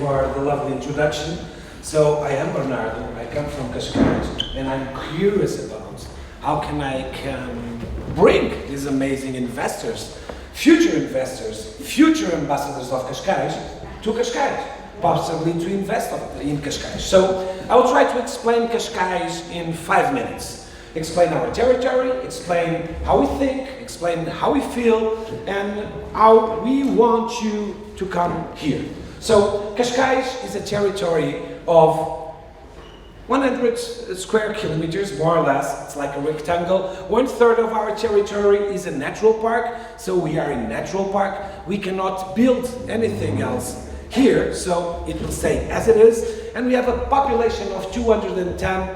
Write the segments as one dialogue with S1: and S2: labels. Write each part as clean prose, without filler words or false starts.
S1: for the lovely introduction. So I am Bernardo, I come from Cascais, and I'm curious about how I can bring these amazing investors, future ambassadors of Cascais to Cascais, possibly to invest in Cascais. So I will try to explain Cascais in 5 minutes. Explain our territory, explain how we think, explain how we feel, and how we want you to come here. So Cascais is a territory of 100 square kilometers, more or less. It's like a rectangle. 1/3 of our territory is a natural park, so we are in natural park. We cannot build anything else here, so it will stay as it is. And we have a population of 210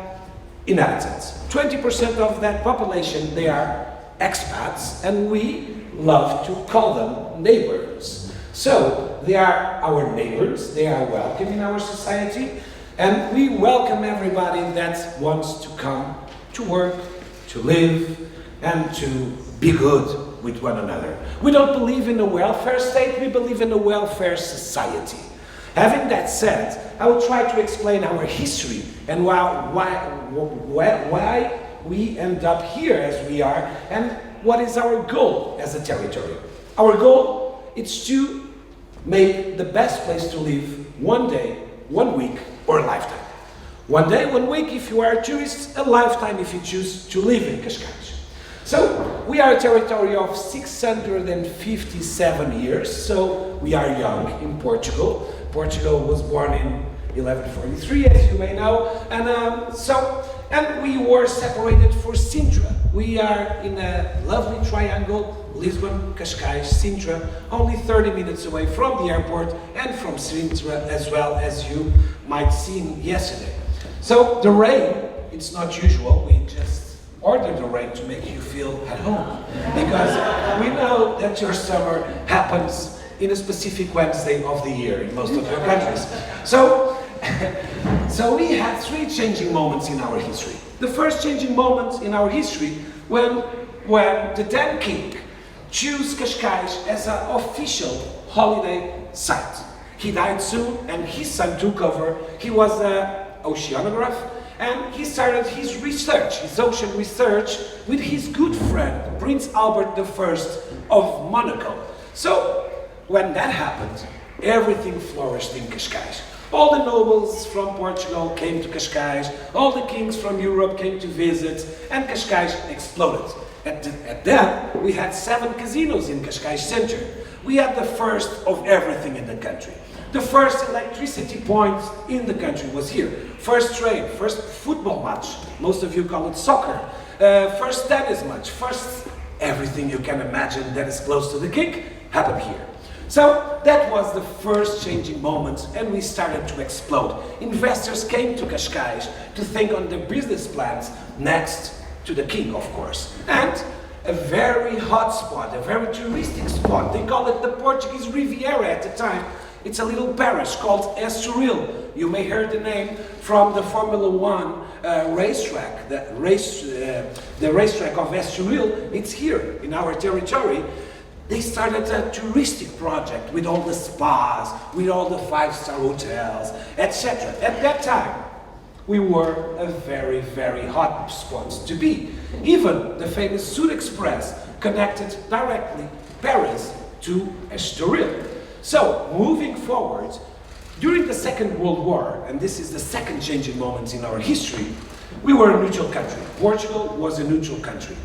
S1: inhabitants. 20% of that population, they are expats, and we love to call them neighbors. So they are our neighbors, they are welcome in our society, and we welcome everybody that wants to come to work, to live, and to be good with one another. We don't believe in a welfare state, we believe in a welfare society. Having that said, I will try to explain our history and why we end up here as we are, and what is our goal as a territory. Our goal is to make the best place to live one day, 1 week, or a lifetime. 1 day, 1 week if you are a tourist, a lifetime if you choose to live in Cascais. So we are a territory of 657 years, so we are young in Portugal. Portugal was born in 1143, as you may know, and we were separated for Sintra. We are in a lovely triangle, Lisbon, Cascais, Sintra, only 30 minutes away from the airport and from Sintra, as well as you might see yesterday. So the rain, it's not usual, we just order the rain to make you feel at home, because we know that your summer happens in a specific Wednesday of the year in most of your countries. So we had 3 changing moments in our history. The first changing moment in our history when the then king chose Cascais as an official holiday site. He died soon and his son took over. He was an oceanographer, and he started his research, his ocean research, with his good friend, Prince Albert I of Monaco. So when that happened, everything flourished in Cascais. All the nobles from Portugal came to Cascais, all the kings from Europe came to visit, and Cascais exploded. At then, we had 7 casinos in Cascais Center. We had the first of everything in the country. The first electricity point in the country was here. First train, first football match, most of you call it soccer, first tennis match, first everything you can imagine that is close to the king happened here. So that was the first changing moment, and we started to explode. Investors came to Cascais to think on their business plans next to the king, of course. And a very hot spot, a very touristic spot, they call it the Portuguese Riviera at the time. It's a little parish called Estoril. You may hear the name from the Formula 1 racetrack. The racetrack of Estoril, it's here in our territory. They started a touristic project with all the spas, with all the 5-star hotels, etc. At that time, we were a very, very hot spot to be. Even the famous Sud Express connected directly Paris to Estoril. So, moving forward, during the Second World War, and this is the second changing moment in our history, we were a neutral country. Portugal was a neutral country.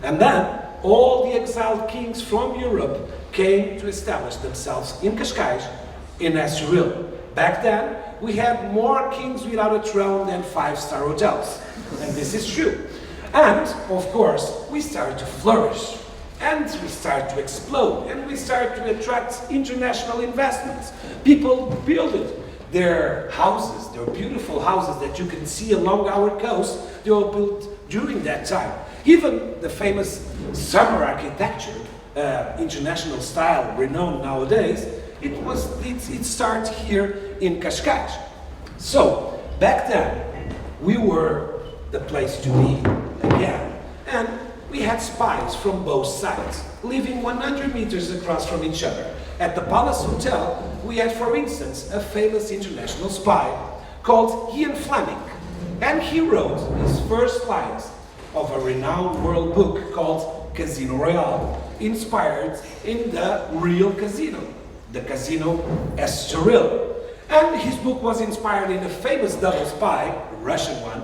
S1: And then, all the exiled kings from Europe came to establish themselves in Cascais, in Estoril. Back then, we had more kings without a throne than 5-star hotels. And this is true. And, of course, we started to flourish. And we started to explode. And we started to attract international investments. People built their houses, their beautiful houses that you can see along our coast, they were built during that time. Even the famous summer architecture, international style, renowned nowadays, it started here in Cascais. So, back then, we were the place to be again. And we had spies from both sides, living 100 meters across from each other. At the Palace Hotel, we had, for instance, a famous international spy called Ian Fleming. And he wrote his first lines of a renowned world book called Casino Royale, inspired in the real casino, the Casino Estoril. And his book was inspired in a famous double spy, a Russian one.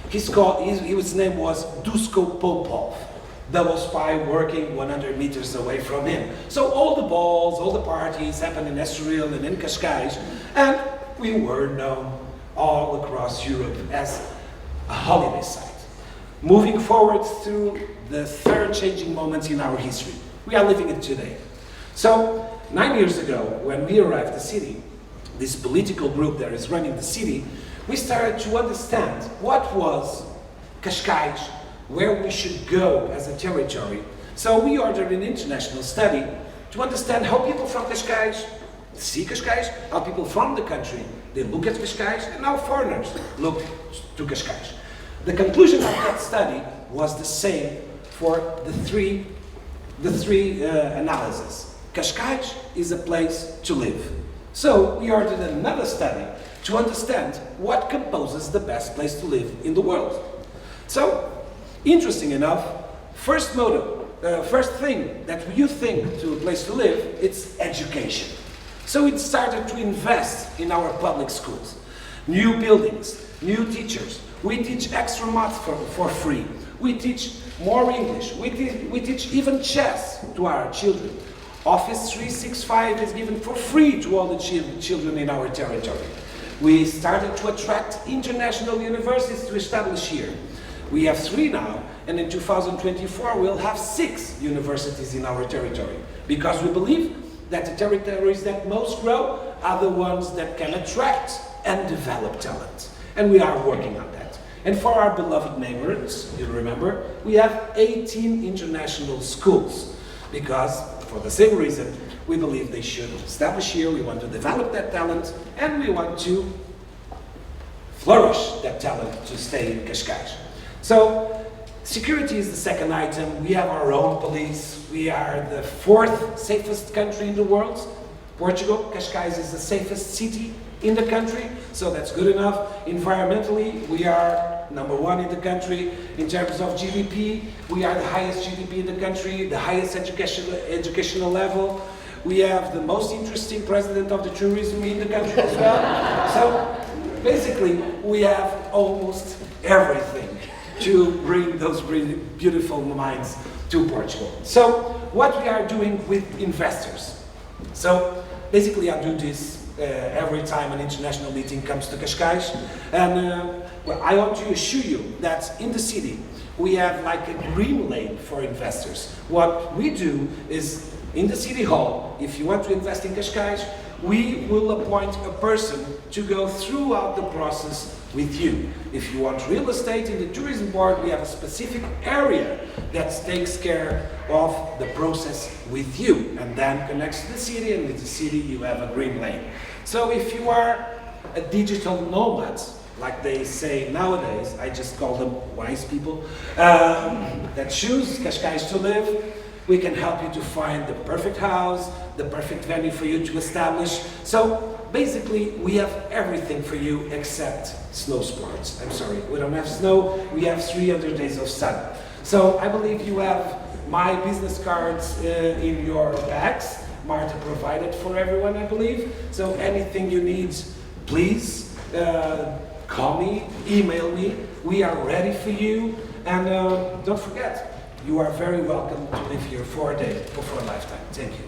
S1: His name was Dusko Popov, double spy working 100 meters away from him. So all the balls, all the parties happened in Estoril and in Cascais, and we were known all across Europe as a holiday site. Moving forward through the third changing moment in our history, we are living it today. So 9 years ago, when we arrived at the city, this political group that is running the city, we started to understand what was Cascais, where we should go as a territory. So we ordered an international study to understand how people from Cascais see Cascais, how people from the country, they look at Cascais, and how foreigners look to Cascais. The conclusion of that study was the same for the three analyses. Cascais is a place to live. So we ordered another study to understand what composes the best place to live in the world. So, interesting enough, first thing that you think to a place to live, it's education. So we started to invest in our public schools. New buildings, new teachers. We teach extra math for free. We teach more English. We teach even chess to our children. Office 365 is given for free to all the children in our territory. We started to attract international universities to establish here. We have 3 now, and in 2024 we'll have 6 universities in our territory, because we believe that the territories that most grow are the ones that can attract and develop talent. And we are working on that. And for our beloved neighbors, you remember, we have 18 international schools, because for the same reason, we believe they should establish here, we want to develop that talent, and we want to flourish that talent to stay in Cascais. So, security is the second item. We have our own police. We are the 4th safest country in the world. Portugal, Cascais is the safest city in the country, so that's good enough. Environmentally, we are number 1 in the country. In terms of GDP, we are the highest GDP in the country, the highest educational level. We have the most interesting president of the tourism in the country as well. So basically, we have almost everything to bring those really beautiful minds to Portugal. So what we are doing with investors. So basically I do this every time an international meeting comes to Cascais, and well, I want to assure you that in the city we have like a green lane for investors. What we do is, in the city hall, if you want to invest in Cascais, we will appoint a person to go throughout the process with you. If you want real estate in the tourism board, we have a specific area that takes care of the process with you and then connects to the city, and with the city you have a green lane. So if you are a digital nomad, like they say nowadays, I just call them wise people, that choose Cascais to live, we can help you to find the perfect house, the perfect venue for you to establish. So basically, we have everything for you except snow sports. I'm sorry, we don't have snow, we have 300 days of sun. So I believe you have my business cards in your bags. Marta provided for everyone, I believe. So anything you need, please call me, email me. We are ready for you. And don't forget, you are very welcome to live here for a day or for a lifetime. Thank you.